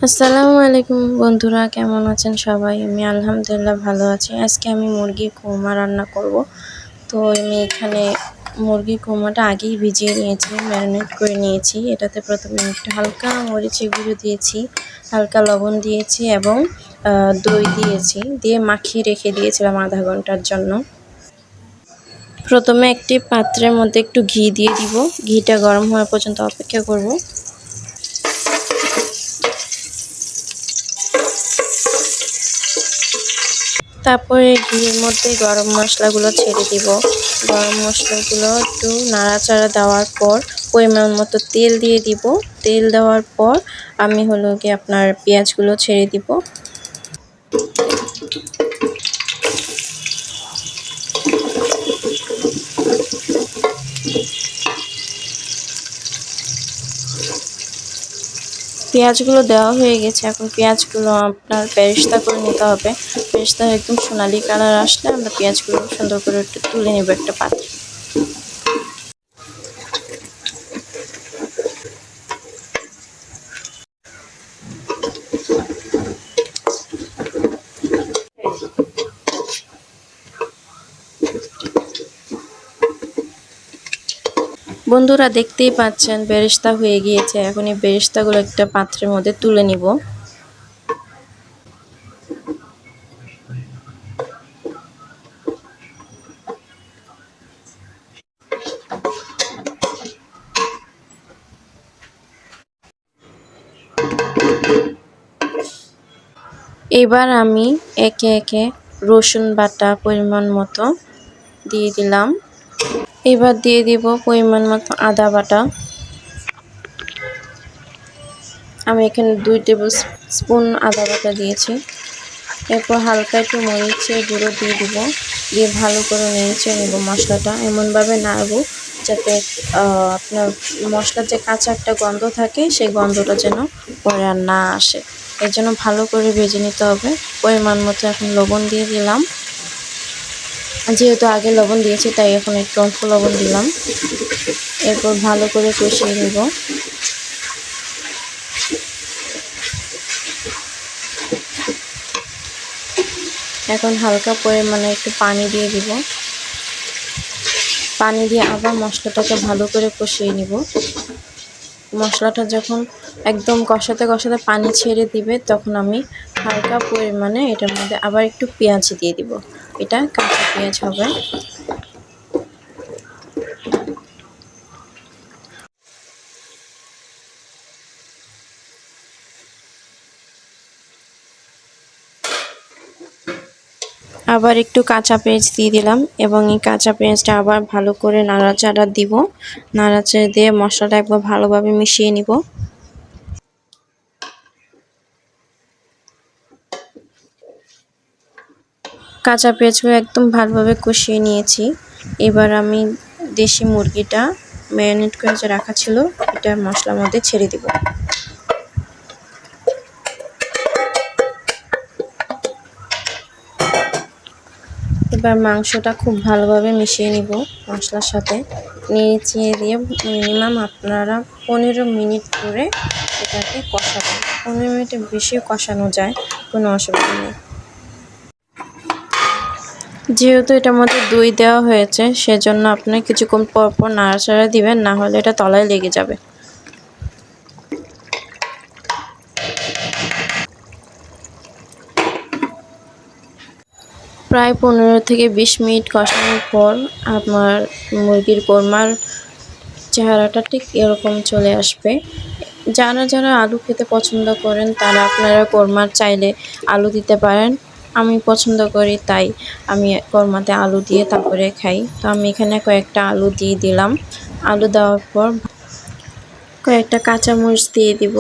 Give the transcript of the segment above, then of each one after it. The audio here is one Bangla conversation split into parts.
আসসালামু আলাইকুম বন্ধুরা, কেমন আছেন সবাই? আমি আলহামদুলিল্লাহ ভালো আছি। আজকে আমি মুরগির কোরমা রান্না করব। তো আমি এখানে মুরগির কোরমাটা আগেই ভিজিয়ে নিয়েছি, ম্যারিনেট করে নিয়েছি। এটাতে প্রথমে একটু হালকা মরিচের গুঁড়ো দিয়েছি, হালকা লবণ দিয়েছি এবং দই দিয়েছি, দিয়ে মাখিয়ে রেখে দিয়েছিলাম আধা ঘন্টার জন্য। প্রথমে একটি পাত্রের মধ্যে একটু ঘি দিয়ে দিব, ঘিটা গরম হওয়া পর্যন্ত অপেক্ষা করব। তারপরে ঘিয়ের মধ্যে গরম মশলাগুলো ছেড়ে দিব। গরম মশলাগুলো একটু নাড়াচাড়া দেওয়ার পর পরিমাণ মতো তেল দিয়ে দিব। তেল দেওয়ার পর আমি হলো কি আপনার পেঁয়াজগুলো ছেড়ে দিব। পেঁয়াজগুলো দেওয়া হয়ে গেছে, এখন পেঁয়াজগুলো আপনার বেরেস্তা করে নিতে হবে। বেরেস্তা একদম সোনালি কালার আসলে আমরা পেঁয়াজগুলো সুন্দর করে একটু তুলে নেব একটা পাত্রে। বন্ধুরা দেখতেই পাচ্ছেন বেরেস্তা হয়ে গিয়েছে। এখন এই বেরেস্তাগুলো একটা পাত্রের মধ্যে তুলে নিব। এবার আমি একে একে রসুন বাটা পরিমাণ মতো দিয়ে দিলাম। এবার দিয়ে দিব পরিমাণ মতো আদা বাটা। আমি এখানে 2 টেবিল স্পুন আদা বাটা দিয়েছি। এরপর হালকা একটু মরিচের গুঁড়ো দিয়ে দিব, দিয়ে ভালো করে নেড়ে নেব মশলাটা। এমনভাবে নাড়ব যাতে আপনার মশলার যে কাঁচা একটা গন্ধ থাকে সেই গন্ধটা যেন পরে আর না আসে। এর জন্য ভালো করে ভেজে নিতে হবে। পরিমাণ মতো এখন লবণ দিয়ে দিলাম। যেহেতু আগে লবণ দিয়েছি তাই এখন একটু অল্প লবণ দিলাম। এরপর ভালো করে কষিয়ে নেব। এখন হালকা পরিমাণে একটু পানি দিয়ে দিব। পানি দিয়ে আবার মশলাটাকে ভালো করে কষিয়ে নিব। মশলাটা যখন একদম কষাতে কষাতে পানি ছেড়ে দিবে তখন আমি হালকা পরিমাণে এটার মধ্যে আবার একটু পেঁয়াজ দিয়ে দিব। এটা কাঁচা পেঁয়াজ হবে। আবার একটু কাঁচা পেঁয়াজ দিয়ে দিলাম এবং এই কাঁচা পেঁয়াজটা আবার ভালো করে নাড়াচাড়া দিব। নাড়াচাড়া দিয়ে মশলাটা একবার ভালোভাবে মিশিয়ে নিব। কাঁচা পেঁয়াজগুলো একদম ভালোভাবে কষিয়ে নিয়েছি। এবার আমি দেশি মুরগিটা ম্যারিনেট করে যে রাখা ছিল এটা মশলার মধ্যে ছেড়ে দিব। এবার মাংসটা খুব ভালোভাবে মিশিয়ে নিব মশলার সাথে। নেড়ে দিয়ে মিনিমাম আপনারা 15 মিনিট করে এটাকে কষাবেন। 15 মিনিটের বেশি কষানো যায়, কোনো অসুবিধা নেই। যেহেতু এটার মধ্যে দই দেওয়া হয়েছে সেজন্য আপনি কিছুক্ষণ পর পর নাড়াচাড়া দিবেন, না হলে এটা তলায় লেগে যাবে। প্রায় 15 থেকে 20 মিনিট কষানোর পর আমার মুরগির কোরমার চেহারাটা ঠিক এরকম চলে আসবে। যারা যারা আলু খেতে পছন্দ করেন তারা আপনারা কোরমার চাইলে আলু দিতে পারেন। আমি পছন্দ করি তাই আমি কোরমাতে আলু দিয়ে তারপরে খাই। তো আমি এখানে কয়েকটা আলু দিয়ে দিলাম। আলু দেওয়ার পর কয়েকটা কাঁচামরিচ দিয়ে দিব।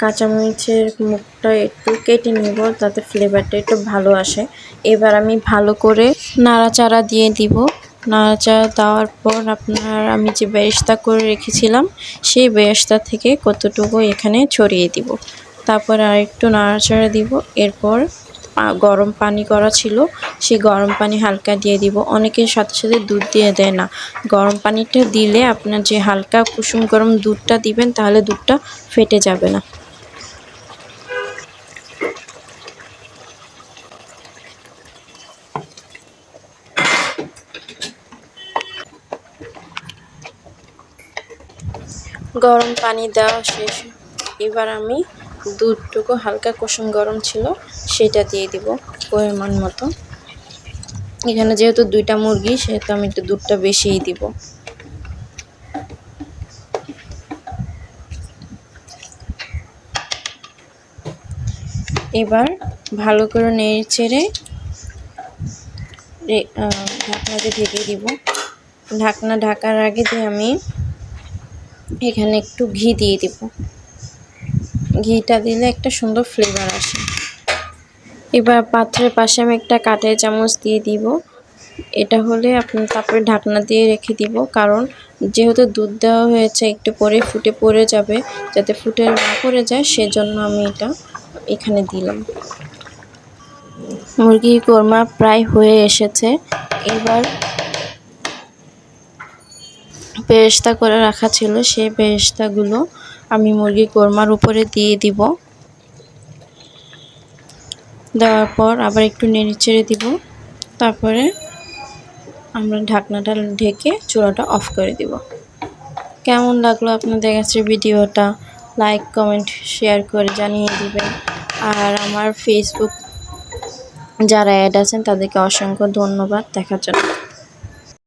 কাঁচামরিচের মুখটা একটু কেটে নিব যাতে ফ্লেভারটা একটু ভালো আসে। এবার আমি ভালো করে নাড়াচাড়া দিয়ে দিব। নাড়াচাড়া দেওয়ার পর আমি যে বেরেস্তা করে রেখেছিলাম সেই বেরেস্তা থেকে কতটুকু এখানে ছড়িয়ে দিব। তারপর আরেকটু নাড়াচাড়া দিব। এরপর গরম পানি করা ছিল সেই গরম পানি হালকা দিয়ে দিব। অনেকের সাথে সাথে দুধ দিয়ে দেয় না। গরম পানিটা দিলে আপনার যে হালকা কুসুম গরম দুধটা দিবেন তাহলে দুধটা ফেটে যাবে না। গরম পানি দেওয়া শেষ। এবার আমি দুধটুকু হালকা কুসুম গরম ছিল সেটা দিয়ে দিব পরিমাণ মতো। এখানে যেহেতু 2টা মুরগি সেহেতু আমি একটু দুধটা বেশিই দিব। এবার ভালো করে নেড়েচেড়ে ঢাকনাতে ঢেকে দিব। ঢাকনা ঢাকার আগে দিয়ে আমি এখানে একটু ঘি দিয়ে দিব। ঘিটা দিলে একটা সুন্দর ফ্লেভার আসে। এবার পাত্রের পাশে আমি একটা কাঠের চামচ দিয়ে দিব। এটা হলে আপনি তারপরে ঢাকনা দিয়ে রেখে দিব, কারণ যেহেতু দুধ দেওয়া হয়েছে একটু পরে ফুটে পড়ে যাবে, যাতে ফুটে না পড়ে যায় সেজন্য আমি এটা এখানে দিলাম। মুরগির কোরমা প্রায় হয়ে এসেছে। এবার বেরেস্তা করে রাখা ছিল সেই বেরেস্তাগুলো আমি মুরগির কোরমার উপরে দিয়ে দিব। দেওয়ার পর আবার একটু নেড়েচেড়ে দিব। তারপরে আমরা ঢাকনাটা ঢেকে চুলাটা অফ করে দিব। কেমন লাগলো আপনাদের কাছে ভিডিওটা? লাইক, কমেন্ট, শেয়ার করে জানিয়ে দিবেন। আর আমার ফেসবুক যারা অ্যাড আছেন তাদেরকে অসংখ্য ধন্যবাদ দেখার জন্য।